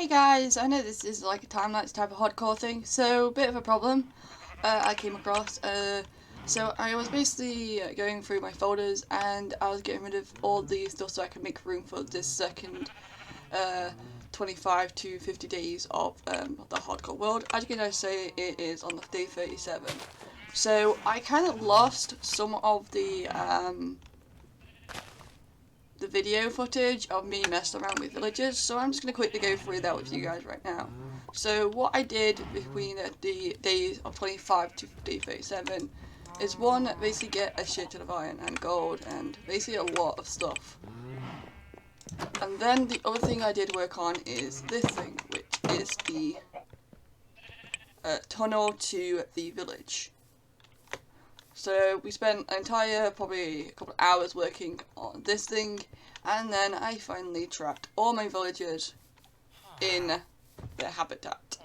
Hey guys, I know this is like a time-lapse type of hardcore thing, so bit of a problem I came across. So I was basically going through my folders and I was getting rid of all the stuff so I could make room for this second 25 to 50 days of the hardcore world. As you can guys say, it is on the day 37. So I kind of lost some of the video footage of me messing around with villagers, so I'm just going to quickly go through that with you guys right now. So what I did between the days of 25 to day 37 is one, basically get a shit ton of iron and gold and basically a lot of stuff. And then the other thing I did work on is this thing, which is the tunnel to the village. So we spent an entire, probably a couple of hours working on this thing, and then I finally trapped all my villagers in their habitat.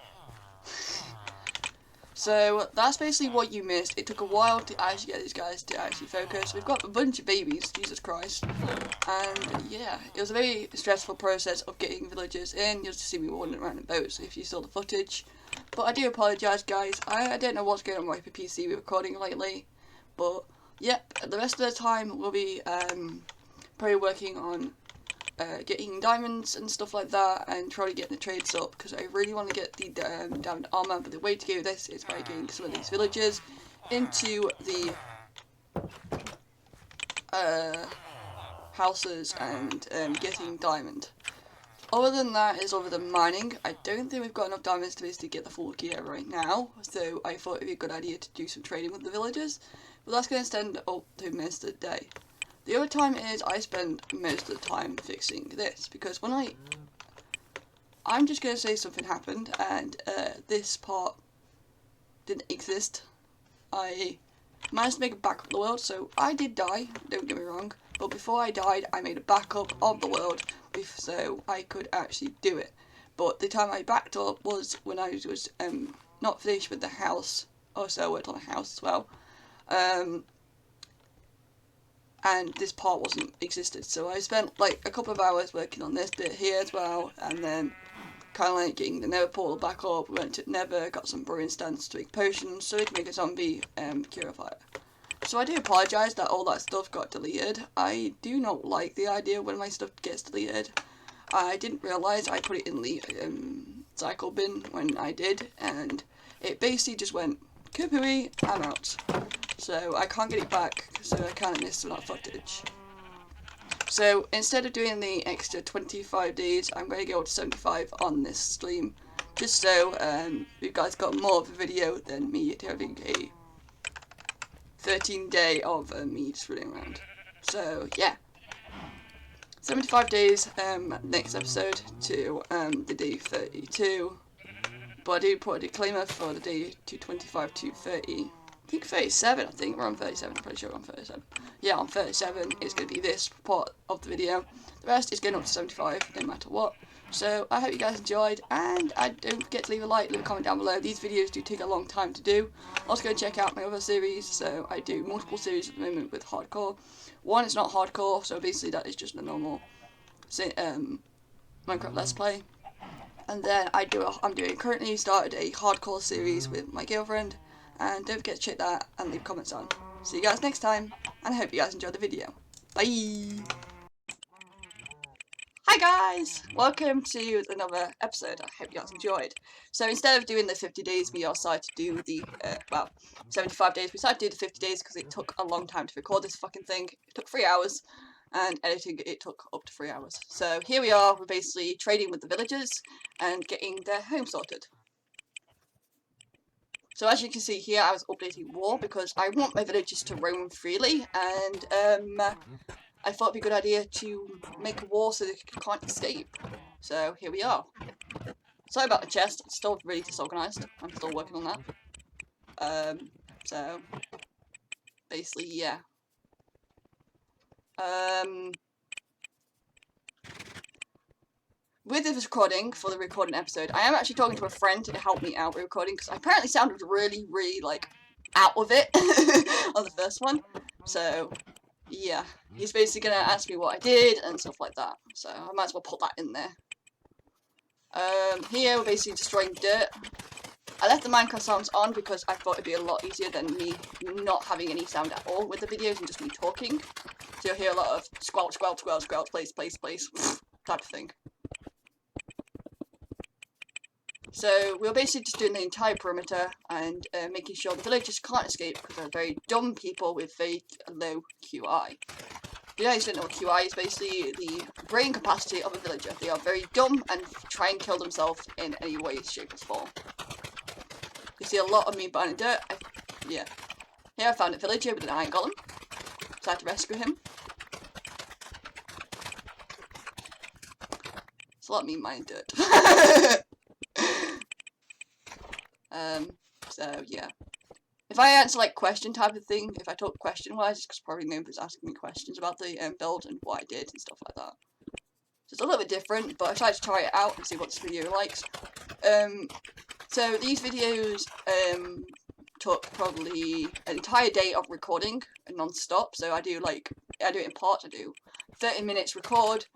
So that's basically what you missed. It took a while to actually get these guys to actually focus. We've got a bunch of babies, Jesus Christ. And yeah, it was a very stressful process of getting villagers in. You'll just see me wandering around in boats if you saw the footage. But I do apologise guys, I don't know what's going on with my PC with recording lately. But yep, the rest of the time we'll be probably working on getting diamonds and stuff like that, and trying to get the trades up because I really want to get the diamond armor. But the way to do this is by getting some of these villagers into the houses and getting diamond. Other than that is other than mining, I don't think we've got enough diamonds to basically get the full gear right now, so I thought it would be a good idea to do some trading with the villagers, but that's going to extend up to most of the day. The other time is I spend most of the time fixing this, because when I'm just going to say something happened, and this part didn't exist. I managed to make a backup of the world, so I did die, don't get me wrong, but before I died I made a backup of the world so I could actually do it. But the time I backed up was when I was not finished with the house. Also I worked on a house as well, and this part wasn't existed, so I spent like a couple of hours working on this bit here as well, and then kind of like getting the nether portal back up. We went to nether, got some brewing stands to make potions so we can make a zombie purifier. So I do apologise that all that stuff got deleted. I do not like the idea when my stuff gets deleted. I didn't realise I put it in the cycle bin when I did, and it basically just went kapooey, I'm out. So I can't get it back, so I kind of missed some of that footage. So instead of doing the extra 25 days, I'm going to go to 75 on this stream, just so you guys got more of a video than me having a 13-day of me just running around. So yeah, 75 days next episode to the day 32, but I do put a disclaimer for the day to 25 to 30. I think 37, I think we're on 37, I'm pretty sure we're on 37. Yeah, on 37 it's going to be this part of the video. The rest is going up to 75 no matter what. So I hope you guys enjoyed, and don't forget to leave a like, leave a comment down below. These videos do take a long time to do. Also go check out my other series. So I do multiple series at the moment with hardcore. One is not hardcore, so basically that is just a normal Minecraft Let's Play. And then I'm currently started a hardcore series with my girlfriend, and don't forget to check that and leave comments on. See you guys next time, and I hope you guys enjoyed the video. Bye! Hi guys! Welcome to another episode. I hope you guys enjoyed. So instead of doing the 50 days, we decided to do the, 75 days. We decided to do the 50 days because it took a long time to record this fucking thing. It took 3 hours, and editing it took up to 3 hours. So here we are, we're basically trading with the villagers and getting their home sorted. So as you can see here, I was updating war because I want my villagers to roam freely, and I thought it'd be a good idea to make a wall so they can't escape. So here we are. Sorry about the chest, it's still really disorganised. I'm still working on that. So basically, yeah. With this recording, for the recording episode, I am actually talking to a friend to help me out with recording, because I apparently sounded really, like, out of it on the first one. So yeah, he's basically gonna ask me what I did and stuff like that, so I might as well put that in there. Here we're basically destroying dirt. I left the Minecraft sounds on because I thought it'd be a lot easier than me not having any sound at all with the videos and just me talking. So you'll hear a lot of squelch, squelch, squelch, squelch, place, type of thing. So we're basically just doing the entire perimeter and making sure the villagers can't escape because they're very dumb people with very low QI. If you guys don't know what QI is, basically the brain capacity of a villager. They are very dumb and try and kill themselves in any way, shape or form. You see a lot of me burning dirt. Yeah. Here I found a villager with an iron golem. So I had to rescue him. It's a lot of me mining dirt. So yeah. If I answer like question type of thing, if I talk question wise, it's because probably nobody's asking me questions about the build and what I did and stuff like that. So it's a little bit different, but I decided to try it out and see what this video likes. So these videos took probably an entire day of recording non-stop. So I do it in parts. I do 30 minutes record,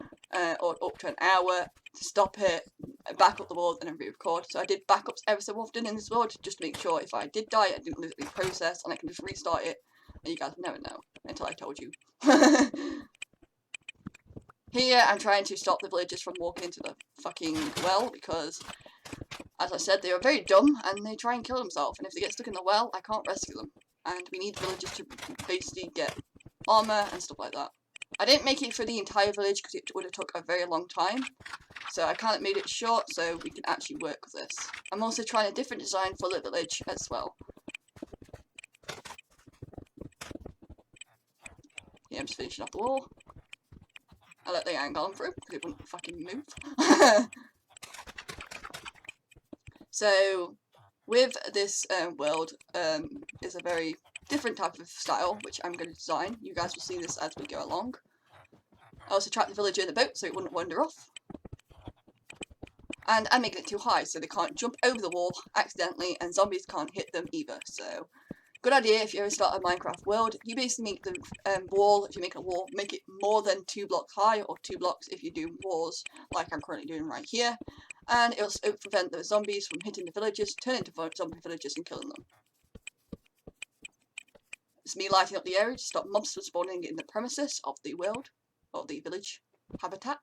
or up to an hour to stop it, back up the world, and then re-record. So I did backups every so often in this world just to make sure if I did die, I didn't lose the process, and I can just restart it, and you guys never know until I told you. Here I'm trying to stop the villagers from walking into the fucking well because, as I said, they are very dumb and they try and kill themselves, and if they get stuck in the well, I can't rescue them. And we need villagers to basically get armor and stuff like that. I didn't make it through the entire village because it would have took a very long time. So I kind of made it short so we can actually work with this. I'm also trying a different design for the village as well. Yeah, I'm just finishing off the wall. I let the iron golem through because it wouldn't fucking move. So with this world is a very different type of style which I'm going to design. You guys will see this as we go along. I also trapped the villager in the boat so it wouldn't wander off. And I'm making it too high so they can't jump over the wall accidentally and zombies can't hit them either. So good idea if you ever start a Minecraft world. You basically make the wall, if you make a wall, make it more than 2 blocks high, or 2 blocks if you do walls like I'm currently doing right here. And it'll prevent the zombies from hitting the villagers, turn into zombie villagers and killing them. It's me lighting up the area to stop mobs from spawning in the premises of the world, or the village habitat.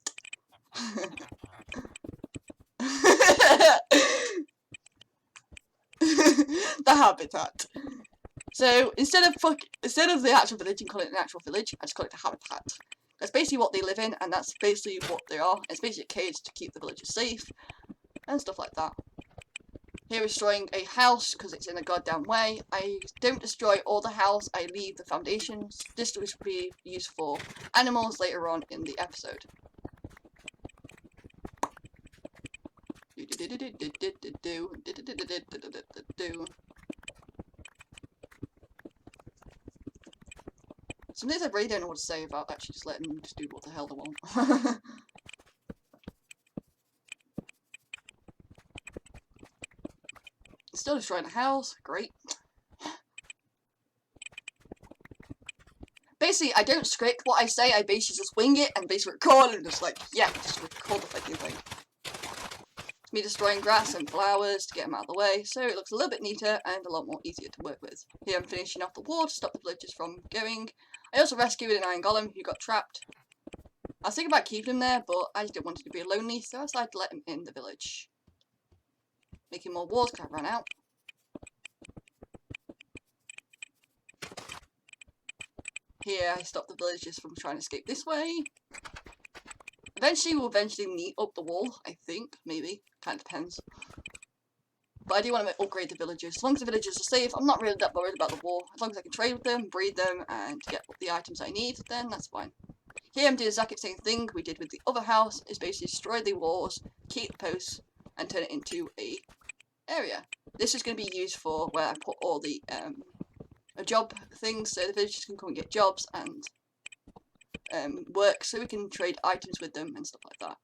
The habitat. So instead of the actual village and call it an actual village, I just call it a habitat. That's basically what they live in, and that's basically what they are. It's basically a cage to keep the villagers safe and stuff like that. Here we're destroying a house because it's in a goddamn way. I don't destroy all the house, I leave the foundations. This will be used for animals later on in the episode. Some days I really don't know what to say about actually just letting them just do what the hell they want. Still destroying the house, great. Basically, I don't script what I say, I basically just wing it and basically record and just like, yeah, just record the fucking thing. It's me destroying grass and flowers to get them out of the way, so it looks a little bit neater and a lot more easier to work with. Here I'm finishing off the wall to stop the villagers from going. I also rescued an iron golem who got trapped. I was thinking about keeping him there, but I just didn't want him to be lonely, so I decided to let him in the village. Making more walls because I ran out. Here I stopped the villagers from trying to escape this way. Eventually we'll meet up the wall, I think, maybe. Kind of depends. But I do want to upgrade the villagers. As long as the villagers are safe, I'm not really that worried about the wall. As long as I can trade with them, breed them, and get the items I need, then that's fine. Here I'm doing the exact same thing we did with the other house, is basically destroy the walls, keep the posts, and turn it into a area. This is going to be used for where I put all the job things, so the villagers can come and get jobs and work, so we can trade items with them and stuff like that.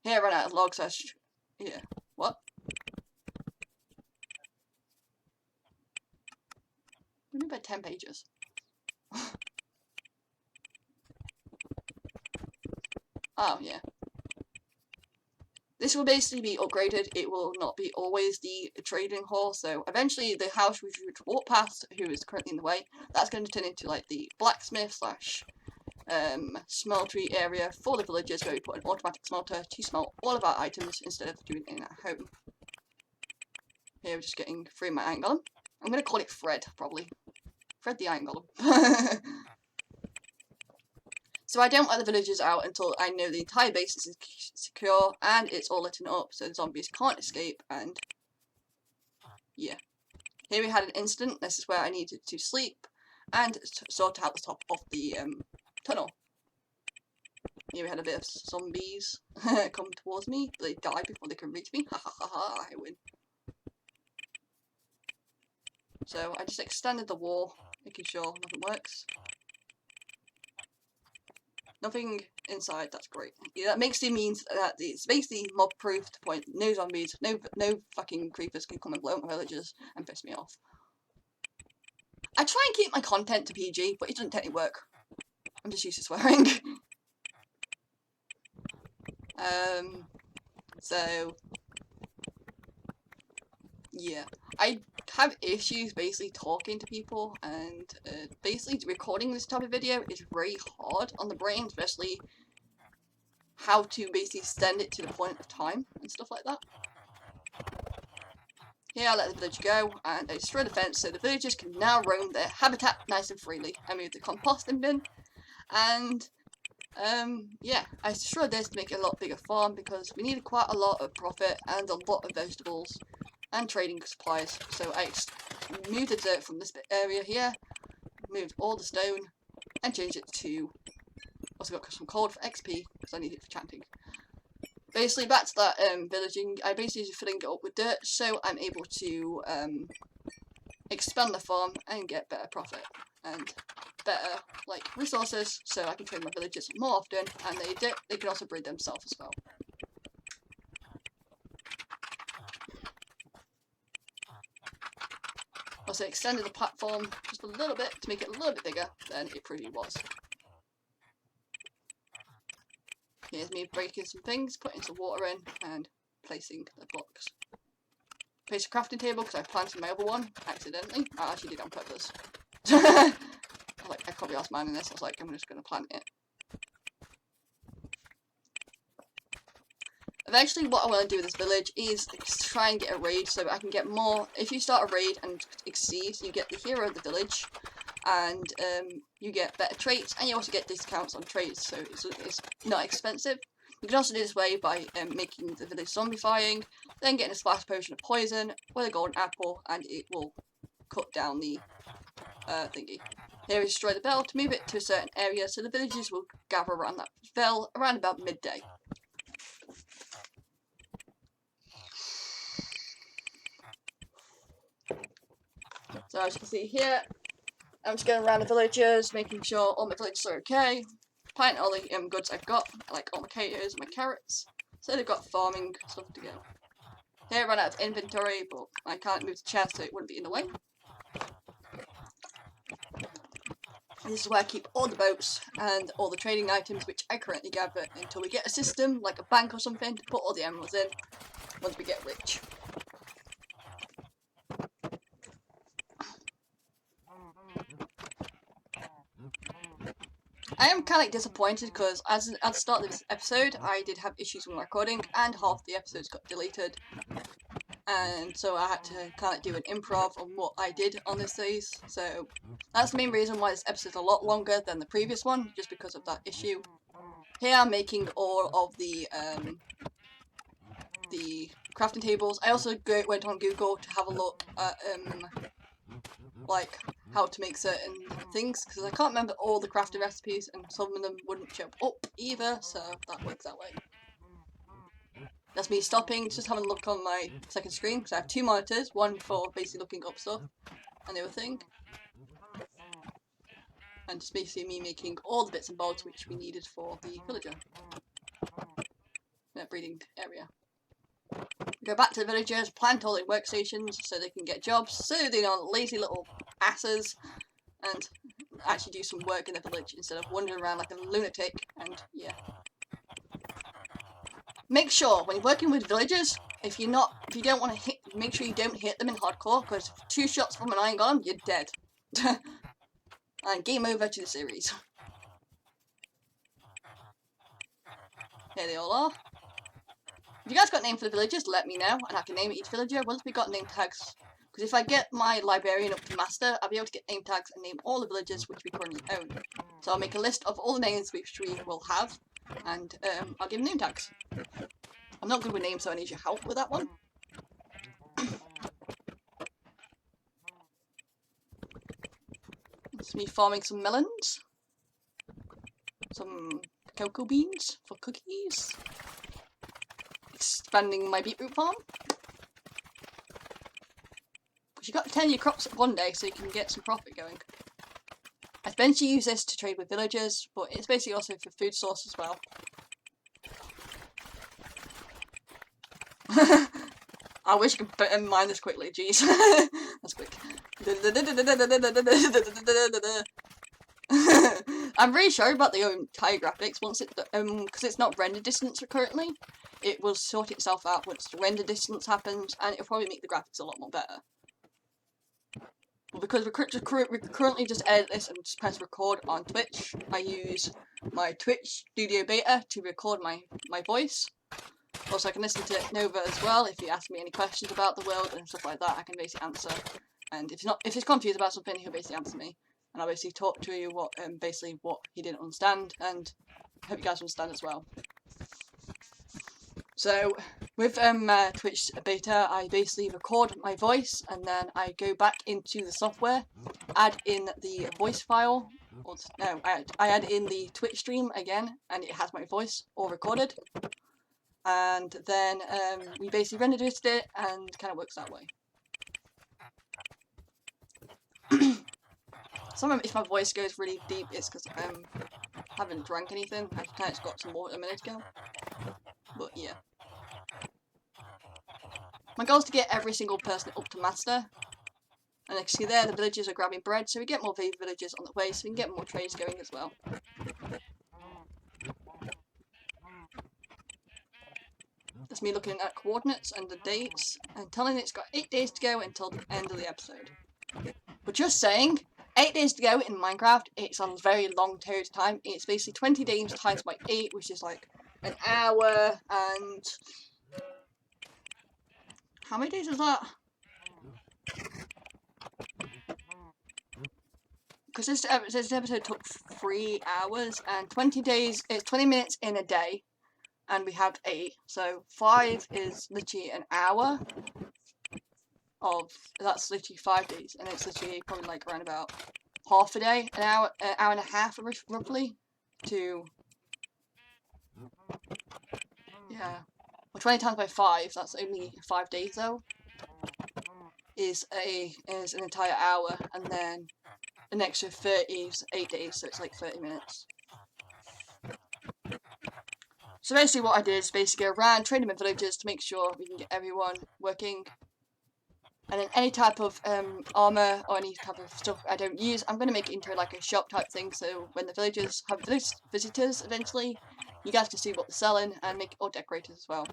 Here I ran out of logs, so yeah. What? What do you mean by 10 pages? Oh, yeah. This will basically be upgraded. It will not be always the trading hall. So eventually the house we should walk past, who is currently in the way, that's going to turn into like the blacksmith slash smeltery area for the villagers, where we put an automatic smelter to smelt all of our items instead of doing it at home. Here we're just getting through my iron golem. I'm going to call it Fred, probably. Fred the iron golem. So I don't let the villagers out until I know the entire base is secure and it's all lit up so the zombies can't escape, and yeah. Here we had an incident. This is where I needed to sleep and sort out the top of the tunnel. Here we had a bit of zombies come towards me, but they die before they can reach me. Ha ha ha ha, I win. So I just extended the wall, making sure nothing works. Nothing inside, that's great. Yeah, that makes it means that it's basically mob proof to point no zombies, no fucking creepers can come and blow up my villages and piss me off. I try and keep my content to PG, but it doesn't technically work. I'm just used to swearing. So yeah, I have issues basically talking to people, and basically recording this type of video is very hard on the brain, especially how to basically extend it to the point of time and stuff like that. Here I let the village go, and I destroy the fence so the villagers can now roam their habitat nice and freely. I moved the composting bin, and yeah, I destroyed this to make it a lot bigger farm because we needed quite a lot of profit and a lot of vegetables and trading supplies. So I moved the dirt from this area here, moved all the stone, and changed it to, also got some coal for XP because I need it for chanting. Basically back to that villaging, I basically just filling it up with dirt so I'm able to expand the farm and get better profit and better like resources, so I can trade my villagers more often, and they can also breed themselves as well. Also extended the platform just a little bit to make it a little bit bigger than it previously was. Here's me breaking some things, putting some water in, and placing the blocks. Place a crafting table because I planted my other one accidentally. I actually did it on purpose. I can't be arsed mining this. I was like, I'm just going to plant it. Eventually what I want to do with this village is try and get a raid so I can get more. If you start a raid and exceed, you get the hero of the village, and you get better traits, and you also get discounts on trades, so it's not expensive. You can also do this way by making the village zombifying, then getting a splash potion of poison with a golden apple, and it will cut down the thingy. Here we destroy the bell to move it to a certain area so the villagers will gather around that bell around about midday. So as you can see here, I'm just going around the villagers, making sure all my villagers are okay, planting all the goods I've got, like all my potatoes and my carrots, so they've got farming stuff to go. Here I ran out of inventory, but I can't move the chest so it wouldn't be in the way. And this is where I keep all the boats and all the trading items which I currently gather until we get a system, like a bank or something, to put all the emeralds in once we get rich. I am kind of disappointed because at the start of this episode I did have issues with recording and half the episodes got deleted, and so I had to kind of do an improv on what I did on this series. So that's the main reason why this episode is a lot longer than the previous one, just because of that issue. Here I'm making all of the crafting tables. I also went on Google to have a look at like how to make certain things, because I can't remember all the crafting recipes and some of them wouldn't show up either, so that works that way. That's me stopping, just having a look on my second screen, because I have two monitors, one for basically looking up stuff and the other thing, and just basically me making all the bits and bobs which we needed for the villager breeding area. Go back to the villagers, plant all their workstations so they can get jobs, so they're not lazy little asses, and actually do some work in the village instead of wandering around like a lunatic. And yeah, make sure when you're working with villagers, if you don't want to hit, make sure you don't hit them in hardcore, because 2 shots from an iron golem, you're dead. And game over to the series. Here they all are. If you guys got a name for the villagers, let me know, and I can name each villager once we got name tags. Because if I get my librarian up to master, I'll be able to get name tags and name all the villagers which we currently own. So I'll make a list of all the names which we will have, and I'll give them name tags. I'm not good with names, so I need your help with that one. It's me farming some melons, some cocoa beans for cookies, expanding my beetroot farm. Because you got to tend your crops one day so you can get some profit going. I eventually use this to trade with villagers, but it's basically also for food source as well. I wish I could mine this quickly, jeez. That's quick. I'm really sorry about the entire graphics. Once it, because it's not render distance currently, it will sort itself out once the render distance happens, and it'll probably make the graphics a lot more better. But because we currently just edit this and just press record on Twitch, I use my Twitch Studio Beta to record my voice. Also, I can listen to Nova as well. If you ask me any questions about the world and stuff like that, I can basically answer. And if he's confused about something, he'll basically answer me. And I'll basically talk to you what he didn't understand, and I hope you guys understand as well. So with Twitch Beta, I basically record my voice, and then I go back into the software, add in the voice file. No, I add in the Twitch stream again, and it has my voice all recorded. And then we basically rendered it, and kind of works that way. Sometimes if my voice goes really deep, it's because I haven't drank anything. I kind of got some water a minute ago. But yeah. My goal is to get every single person up to master. And like you see there, the villagers are grabbing bread, so we get more villagers on the way, so we can get more trades going as well. That's me looking at coordinates and the dates, and telling it it's got 8 days to go until the end of the episode. But just saying, 8 days to go in Minecraft, it's a very long period of time. It's basically 20 days times by 8, which is like an hour, and... how many days is that? Because this episode took 3 hours, and 20 days, it's 20 minutes in a day, and we have 8, so 5 is literally an hour of, that's literally 5 days, and it's literally probably like around about half a day, an hour and a half roughly, to, yeah, well 20 times by 5, that's only 5 days though, is an entire hour, and then an extra 30 is 8 days, so it's like 30 minutes. So basically what I did is basically go around trading with villagers to make sure we can get everyone working. And then any type of armor or any type of stuff I don't use, I'm going to make it into like a shop type thing, so when the villagers have visitors eventually, you guys can see what they're selling and make it all decorated as well.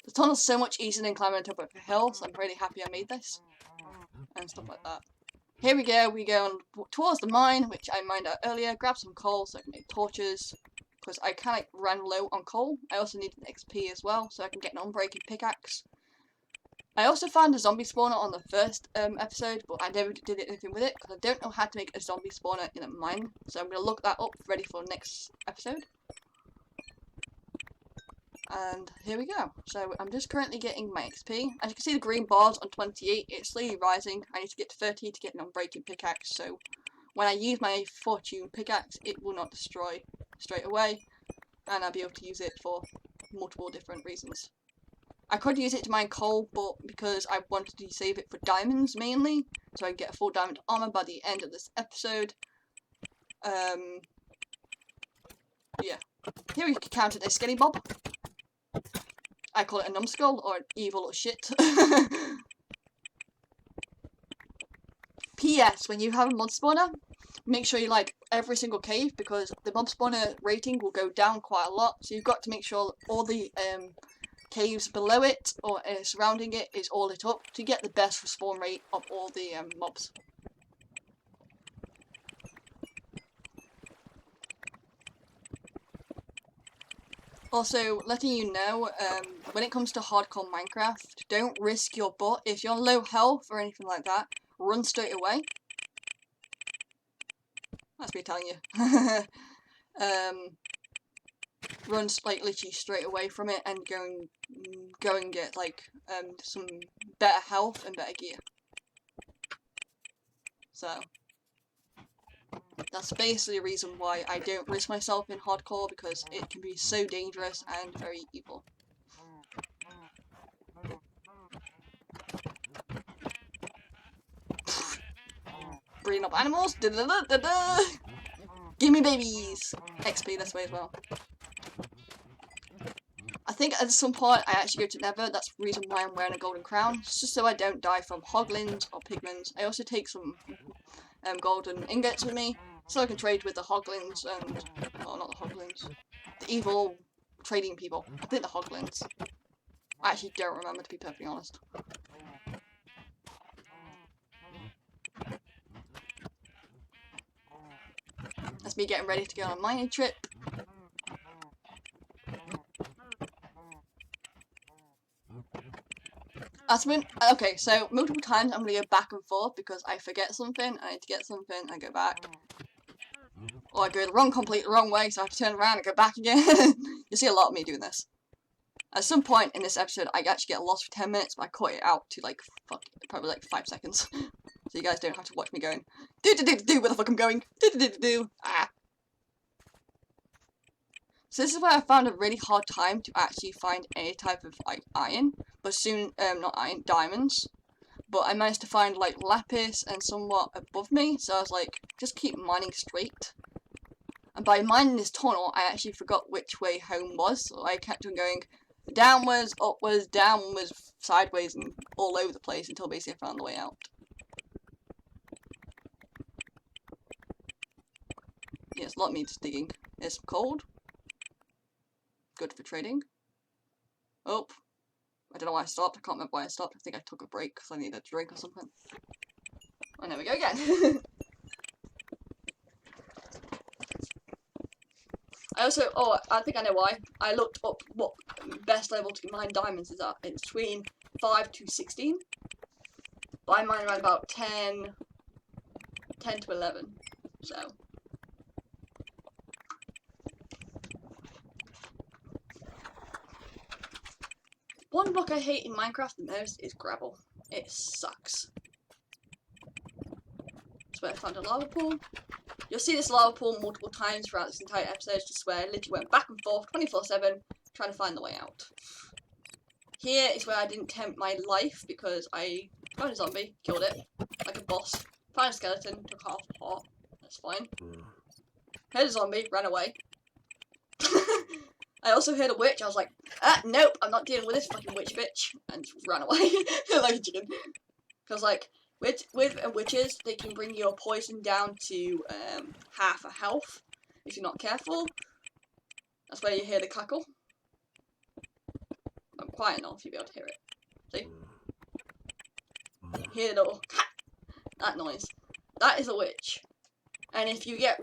The tunnel's so much easier than climbing on top of a hill, so I'm really happy I made this. And stuff like that. Here we go towards the mine, which I mined out earlier, grab some coal so I can make torches, because I kind of ran low on coal. I also need an XP as well, so I can get an unbreaking pickaxe. I also found a zombie spawner on the first episode, but I never did anything with it, because I don't know how to make a zombie spawner in a mine, so I'm going to look that up, ready for next episode. And here we go. So I'm just currently getting my XP. As you can see, the green bars on 28, it's slowly rising. I need to get to 30 to get an unbreaking pickaxe, so when I use my fortune pickaxe, it will not destroy straight away, and I'll be able to use it for multiple different reasons. I could use it to mine coal, but because I wanted to save it for diamonds mainly, so I can get a full diamond armor by the end of this episode. Yeah. Here we counted a skelly bob. I call it a numbskull, or an evil or shit. P.S. When you have a mod spawner, make sure you like every single cave because the mob spawner rating will go down quite a lot. So you've got to make sure all the caves below it or surrounding it is all lit up to get the best respawn rate of all the mobs. Also, letting you know, when it comes to Hardcore Minecraft, don't risk your butt. If you're on low health or anything like that, run straight away. That's me telling you. Run like literally straight away from it and go and get like some better health and better gear. So that's basically the reason why I don't risk myself in hardcore, because it can be so dangerous and very evil. Breeding up animals. Da -da -da -da -da. Give me babies. XP this way as well. I think at some point I actually go to Nether. That's the reason why I'm wearing a golden crown. It's just so I don't die from hoglins or pigments. I also take some golden ingots with me, so I can trade with the hoglins and, well, not the hoglins, the evil trading people. I think the hoglins. I actually don't remember, to be perfectly honest. That's me getting ready to go on a mining trip. Okay, so multiple times I'm gonna go back and forth because I forget something, I need to get something, I go back. Or I go the wrong way, so I have to turn around and go back again. You see a lot of me doing this. At some point in this episode, I actually get lost for 10 minutes, but I cut it out to like, probably like 5 seconds. So you guys don't have to watch me going, where the fuck I'm going, ah. So this is where I found a really hard time to actually find any type of like iron, but soon, not iron, diamonds. But I managed to find like lapis and somewhat above me, so I was like, just keep mining straight. And by mining this tunnel, I actually forgot which way home was, so I kept on going downwards, upwards, downwards, sideways, and all over the place until basically I found the way out. Yes, a lot needs digging. It's cold. Good for trading. Oh, I don't know why I stopped. I can't remember why I stopped. I think I took a break because I needed a drink or something. And there we go again. I also, I think I know why. I looked up what best level to mine diamonds is at. It's between 5 to 16. But I mine around about 10 to 11. So. One block I hate in Minecraft the most is gravel. It sucks. That's where I found a lava pool. You'll see this lava pool multiple times throughout this entire episode, just where I literally went back and forth 24/7 trying to find the way out. Here is where I didn't tempt my life because I found a zombie, killed it like a boss, found a skeleton, took half the heart, that's fine. Heard a zombie, ran away. I also heard a witch, I was like, nope, I'm not dealing with this fucking witch bitch, and ran away like a chicken. Because like, with witches, they can bring your poison down to half a health if you're not careful. That's where you hear the cackle. I'm quiet enough, you'll be able to hear it. See? Hear the little that noise. That is a witch. And if you get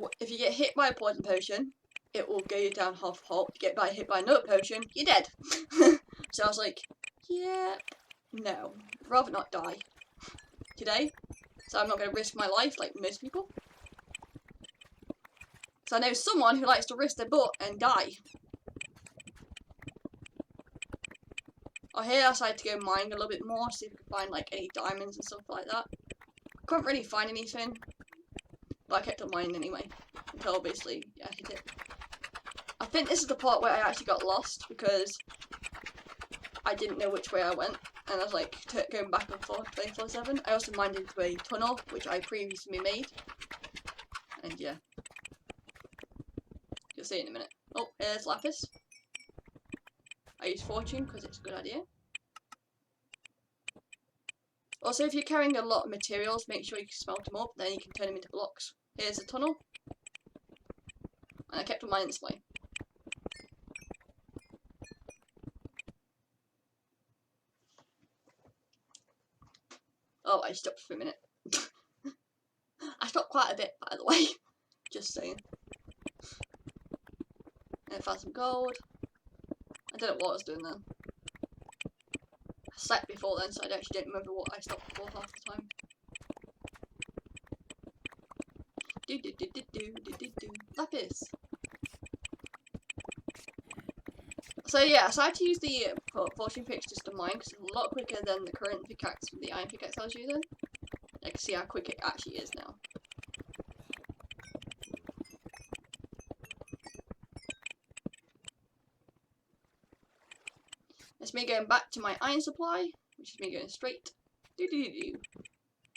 hit by a poison potion, it will go you down half health. You get hit by another potion, you're dead. So I was like, yeah, no, I'd rather not die today. So I'm not going to risk my life like most people. So I know someone who likes to risk their butt and die. Here I decided to go mine a little bit more, see if I could find like any diamonds and stuff like that. Couldn't really find anything, but I kept on mining anyway until basically I hit it. I think this is the part where I actually got lost because I didn't know which way I went, and I was like going back and forth 24/7. I also mined into a tunnel which I previously made, and yeah, you'll see in a minute. Oh, here's lapis. I use fortune because it's a good idea. Also, if you're carrying a lot of materials, make sure you smelt them up, then you can turn them into blocks. Here's a tunnel. And I kept on mining this way. Oh, I stopped for a minute. I stopped quite a bit, by the way. Just saying. And I found some gold. I don't know what I was doing then. I slept before then, so I actually don't remember what I stopped for half the time. Lapis. So yeah, so I had to use the fortune picks just to mine because it's a lot quicker than the current pickaxe with the iron pickaxe I was using. I can see how quick it actually is now. It's me going back to my iron supply, which is me going straight.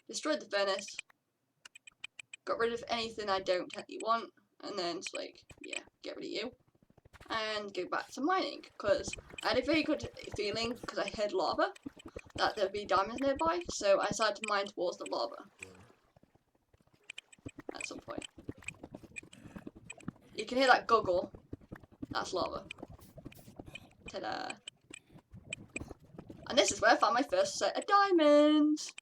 Destroyed the furnace. Got rid of anything I don't technically want, and then it's like, yeah, get rid of you. And go back to mining, because I had a very good feeling, because I heard lava, that there'd be diamonds nearby, so I decided to mine towards the lava. At some point. You can hear that guggle. That's lava. Ta-da! And this is where I found my first set of diamonds!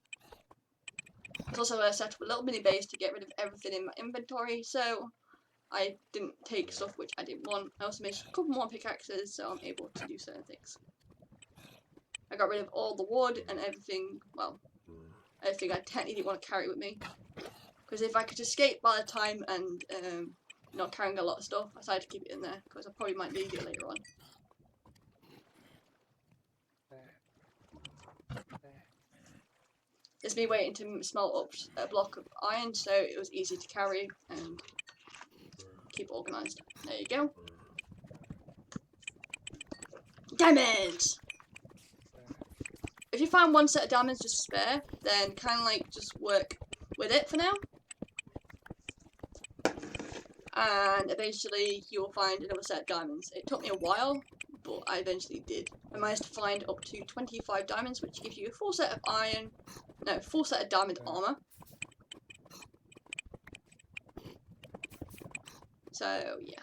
It's also where I set up a little mini base to get rid of everything in my inventory, so I didn't take stuff which I didn't want. I also made a couple more pickaxes, so I'm able to do certain things. I got rid of all the wood and everything, well, everything I technically didn't want to carry with me. Because if I could escape by the time and not carrying a lot of stuff, I decided to keep it in there, because I probably might need it later on. It's me waiting to smelt up a block of iron, so it was easy to carry and keep organised. There you go. Diamonds! If you find one set of diamonds just spare, then kind of like just work with it for now. And eventually you'll find another set of diamonds. It took me a while, but I eventually did. I managed to find up to 25 diamonds, which gives you a full set of iron, no, full set of diamond armor. So yeah.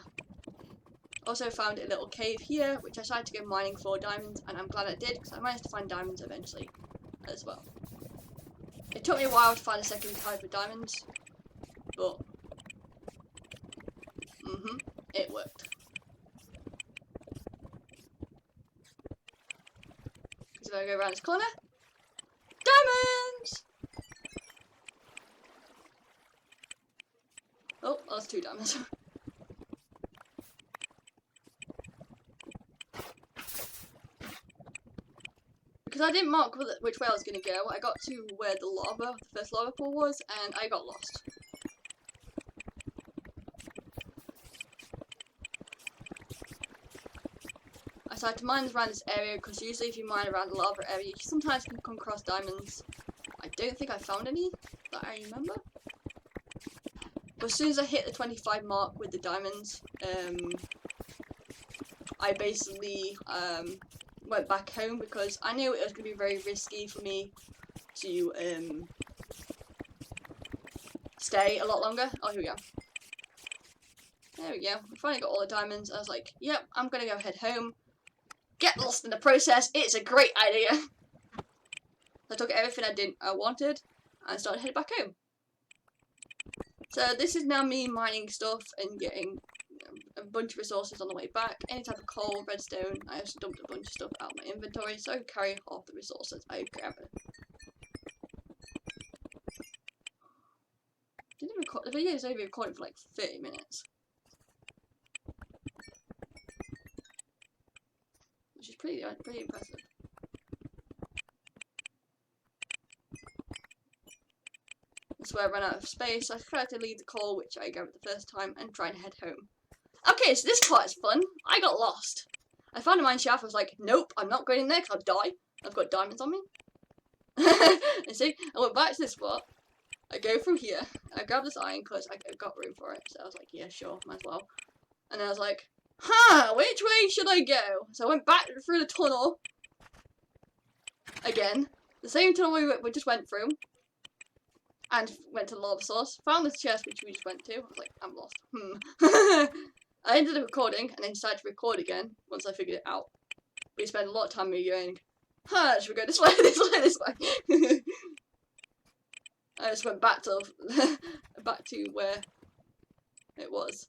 Also found a little cave here, which I decided to go mining for diamonds, and I'm glad I did, because I managed to find diamonds eventually as well. It took me a while to find a second type of diamonds, but it worked. Because if I go around this corner, diamonds! Oh, that's 2 diamonds. Because I didn't mark which way I was going to go, I got to where the first lava pool was, and I got lost. I decided to mine around this area, because usually if you mine around the lava area, you sometimes can come across diamonds. I don't think I found any that I remember. But as soon as I hit the 25 mark with the diamonds, I basically went back home because I knew it was going to be very risky for me to stay a lot longer. Oh, here we go. There we go. We finally got all the diamonds. I was like, yep, I'm going to go head home. Get lost in the process. It's a great idea. I took everything I wanted and started heading back home. So this is now me mining stuff and getting a bunch of resources on the way back. Any type of coal, redstone. I also dumped a bunch of stuff out of my inventory so I can carry half the resources I grab it. The video is only recording for like 30 minutes. Which is pretty impressive. That's where I ran out of space. I tried to leave the coal, which I grabbed the first time, and try and head home. Okay, so this part is fun. I got lost. I found a mine shaft. I was like, nope, I'm not going in there because I'll die. I've got diamonds on me. And see, I went back to this spot. I go through here. I grab this iron because I got room for it. So I was like, yeah, sure, might as well. And then I was like, which way should I go? So I went back through the tunnel. Again. The same tunnel we just went through. And went to the lava source. Found this chest which we just went to. I was like, I'm lost. I ended up recording and then decided to record again once I figured it out. We spent a lot of time going, should we go this way, this way, this way? I just went back to where it was.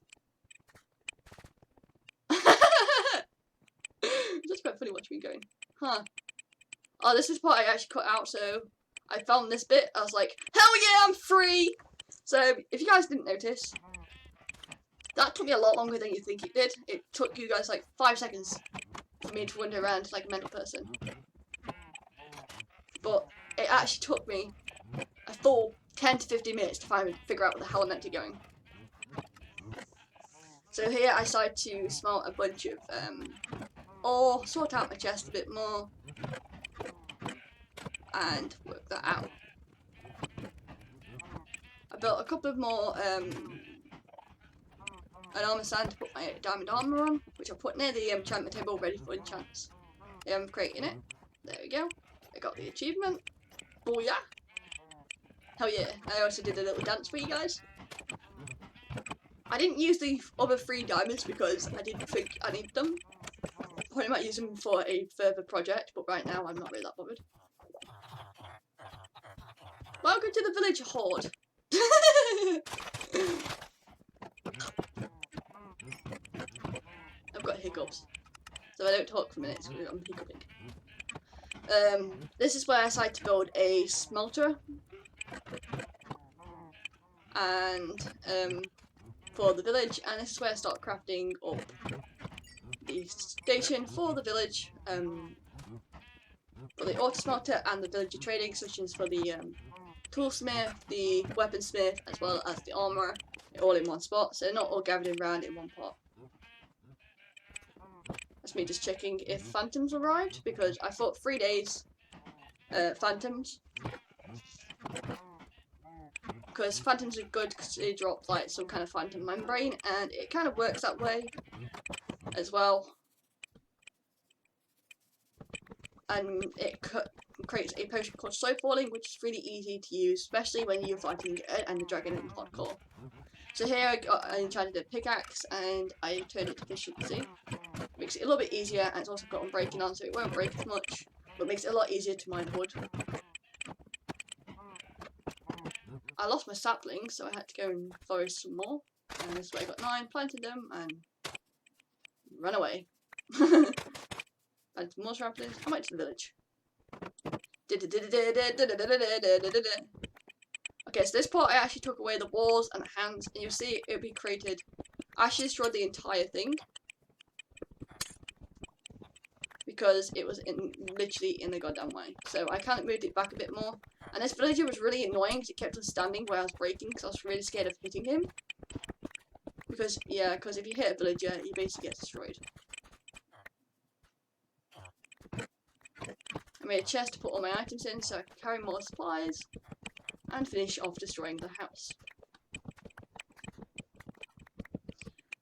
It's just quite funny watching me going, Oh, this is part I actually cut out, so I found this bit. I was like, hell yeah, I'm free! So, if you guys didn't notice, that took me a lot longer than you think it did. It took you guys like 5 seconds for me to wander around like a mental person. But it actually took me a full 10 to 15 minutes to figure out where the hell I'm meant to be going. So here I decided to smelt a bunch of ore, sort out my chest a bit more, and work that out. I built a couple of more an armor sand to put my diamond armor on, which I put near the enchantment table ready for enchants. I'm creating it. There we go. I got the achievement. Booyah! Hell yeah. I also did a little dance for you guys. I didn't use the other 3 diamonds because I didn't think I needed them. I probably might use them for a further project, but right now I'm not really that bothered. Welcome to the village horde. I've got hiccups, so I don't talk for minutes because I'm hiccuping. This is where I decided to build a smelter, and for the village, and this is where I start crafting up the station for the village, for the auto smelter and the villager trading stations for the toolsmith, the weaponsmith, as well as the armourer, all in one spot, so they're not all gathered around in one pot. That's me just checking if phantoms arrived, because I thought 3 days phantoms. Because phantoms are good because they drop like some kind of phantom membrane, and it kind of works that way as well. And it creates a potion called Slow Falling, which is really easy to use, especially when you're fighting and the dragon in hardcore. So here I enchanted a pickaxe and I turned it to efficiency. Makes it a little bit easier, and it's also got unbreaking on, so it won't break as much, but makes it a lot easier to mine wood. I lost my saplings, so I had to go and forest some more. And this way I got 9, planted them, and ran away. And more saplings. I went to the village. Okay, so this part I actually took away the walls and the hands, and you'll see it'll be created. I actually destroyed the entire thing because it was literally in the goddamn way. So I kind of moved it back a bit more. And this villager was really annoying because it kept on standing where I was breaking, because I was really scared of hitting him. Because if you hit a villager, you basically get destroyed. I made a chest to put all my items in so I can carry more supplies and finish off destroying the house.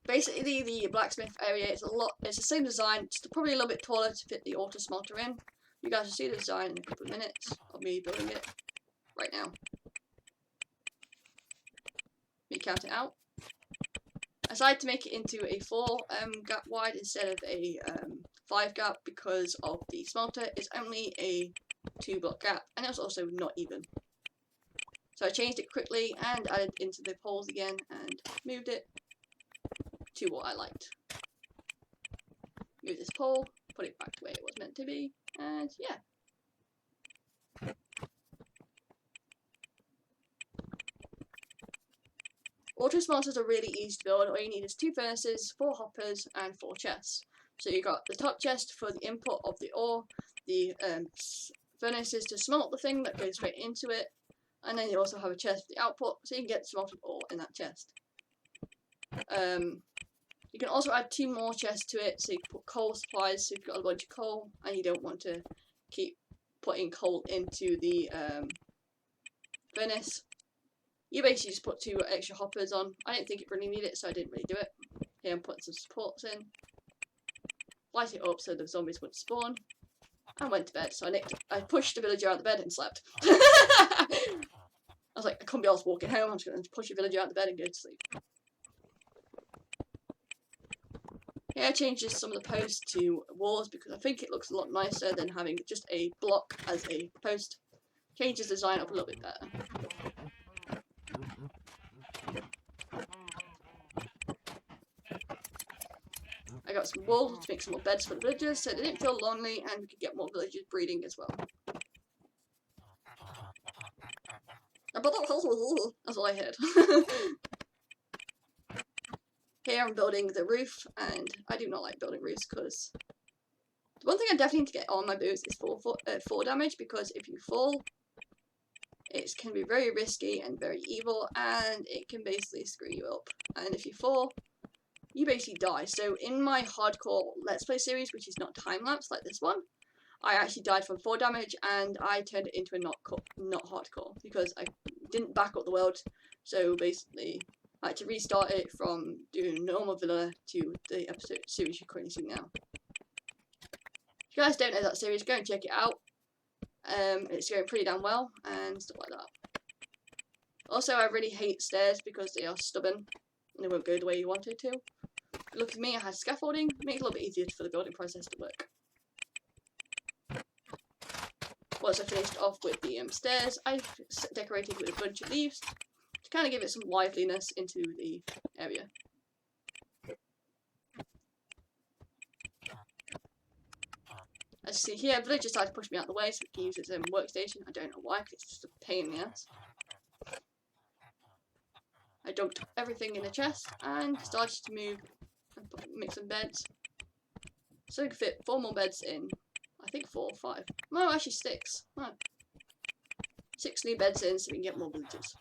Basically, the blacksmith area is it's the same design, just probably a little bit taller to fit the auto smelter in. You guys will see the design in a couple of minutes of me building it right now. Let me count it out. I decided to make it into a 4 gap wide instead of a 5 gap because of the smelter is only a 2 block gap, and it was also not even. So I changed it quickly and added into the poles again and moved it to what I liked. Move this pole, put it back to where it was meant to be, and yeah. Auto smelters are really easy to build. All you need is 2 furnaces, 4 hoppers, and 4 chests. So you got the top chest for the input of the ore, the furnaces to smelt the thing that goes straight into it, and then you also have a chest for the output, so you can get smelted ore in that chest. You can also add 2 more chests to it, so you can put coal supplies, so you've got a bunch of coal, and you don't want to keep putting coal into the furnace. You basically just put 2 extra hoppers on. I didn't think it really needed it, so I didn't really do it. Here I'm putting some supports in. Light it up so the zombies wouldn't spawn. And went to bed, so I pushed the villager out of the bed and slept. I was like, I couldn't be able to walk it home, I'm just going to push the villager out of the bed and go to sleep. Here I changed some of the posts to walls because I think it looks a lot nicer than having just a block as a post. Changes the design up a little bit better. I got some wool to make some more beds for the villagers so they didn't feel lonely and we could get more villagers breeding as well. That's all I heard. Here I'm building the roof, and I do not like building roofs because the one thing I definitely need to get on my boots is fall damage, because if you fall, it can be very risky and very evil, and it can basically screw you up. And if you fall, you basically die. So in my hardcore Let's Play series, which is not time-lapse like this one, I actually died from fall damage, and I turned it into a not hardcore because I didn't back up the world. So basically, I had to restart it from doing normal villa to the episode series you're currently seeing now. If you guys don't know that series, go and check it out. It's going pretty damn well and stuff like that. Also, I really hate stairs because they are stubborn and they won't go the way you want it to. Look at me, I had scaffolding, make it a little bit easier for the building process to work. Once I finished off with the stairs, I decorated with a bunch of leaves to kind of give it some liveliness into the area. As you see here, villager decided to push me out of the way so we can use its workstation. I don't know why, because it's just a pain in the ass. I dumped everything in the chest and started to move and make some beds. So we could fit 4 more beds in. I think 4 or 5. No, actually 6. No. 6 new beds in so we can get more villagers.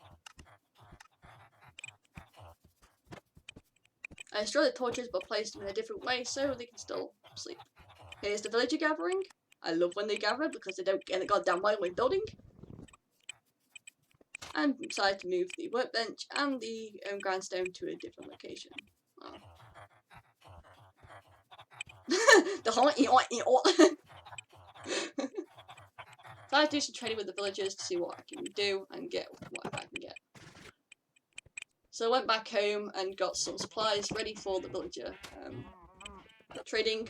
I destroyed the torches but placed them in a different way so they can still sleep. Here's the villager gathering. I love when they gather because they don't get in the goddamn way when building. And decided to move the workbench and the grindstone to a different location. Oh. The whole So I do some trading with the villagers to see what I can do and get what I can get. So I went back home and got some supplies ready for the villager trading.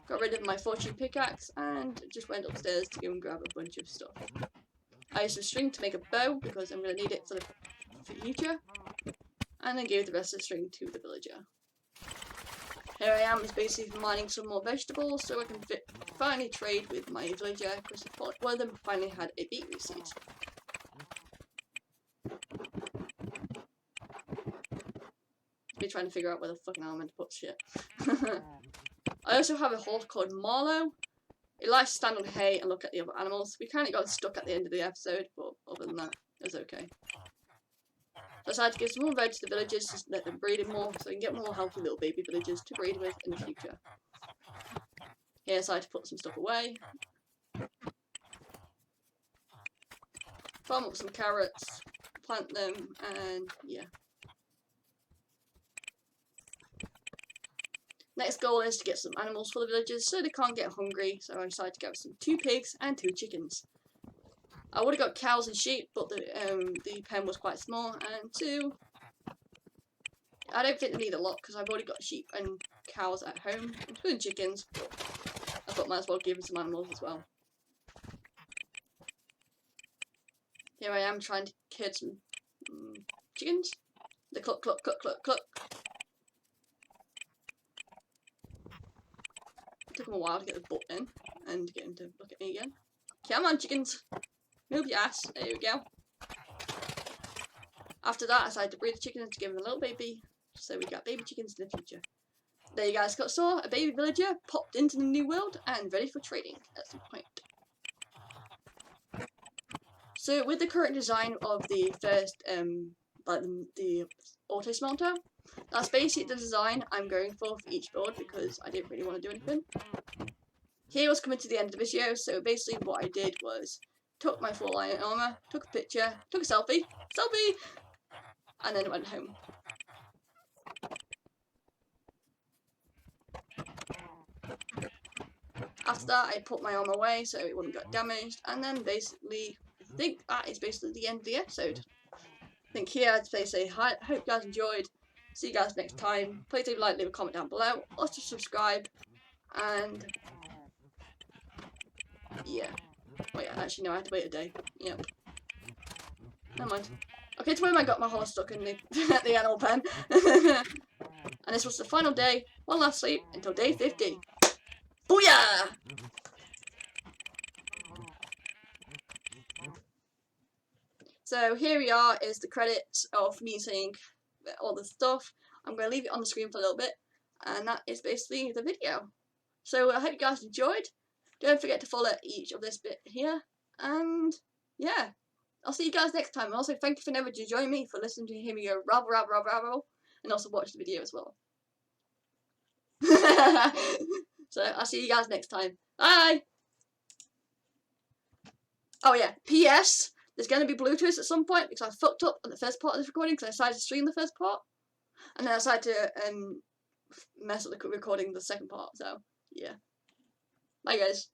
Got rid of my fortune pickaxe and just went upstairs to go and grab a bunch of stuff. I used some string to make a bow because I'm going to need it for the future. And then gave the rest of the string to the villager. Here I am, is basically mining some more vegetables so I can finally trade with my villager because one of them finally had a beetroot seed. Me trying to figure out where the fucking I'm meant to put shit. I also have a horse called Marlow. It likes to stand on hay and look at the other animals. We kind of got stuck at the end of the episode, but other than that, it was okay. So I decided to give some more veg to the villagers to let them breed more so we can get more healthy little baby villagers to breed with in the future. Here I decided to put some stuff away. Farm up some carrots, plant them, and yeah. Next goal is to get some animals for the villagers so they can't get hungry, so I decided to get some 2 pigs and 2 chickens. I would have got cows and sheep, but the pen was quite small, and 2, I don't think they need a lot because I've already got sheep and cows at home, including chickens, but I thought might as well give them some animals as well. Here I am trying to kill some chickens. They cluck, cluck, cluck, cluck, cluck. It took them a while to get the butt in and get them to look at me again. Come on, chickens. Move your ass. There we go. After that, I decided to breed the chickens to give them a little baby, so we got baby chickens in the future. There you guys saw a baby villager popped into the new world and ready for trading at some point. So with the current design of the first, the auto smelter, that's basically the design I'm going for each build because I didn't really want to do anything. Here was coming to the end of the video, so basically what I did was took my full iron armor, took a picture, took a selfie, and then went home. After that, I put my armor away so it wouldn't get damaged, and then basically, I think that is basically the end of the episode. I think here I'd say hi, hope you guys enjoyed. See you guys next time. Please leave a like, leave a comment down below, or to subscribe. And yeah. Oh yeah, actually no, I had to wait a day. Yep. Never mind. Okay, to where I got my horse stuck in the the animal pen. And this was the final day, one last sleep until day 50. Booyah! So here we are is the credits of me saying all the stuff. I'm going to leave it on the screen for a little bit, and that is basically the video. So I hope you guys enjoyed. Don't forget to follow each of this bit here, and yeah, I'll see you guys next time. And also thank you for never to join me for listening to hear me go rabble, and also watch the video as well. So I'll see you guys next time. Bye! Oh yeah, P.S. There's going to be Bluetooth at some point because I fucked up on the first part of this recording because I decided to stream the first part. And then I decided to mess up the recording the second part, so yeah. Bye guys.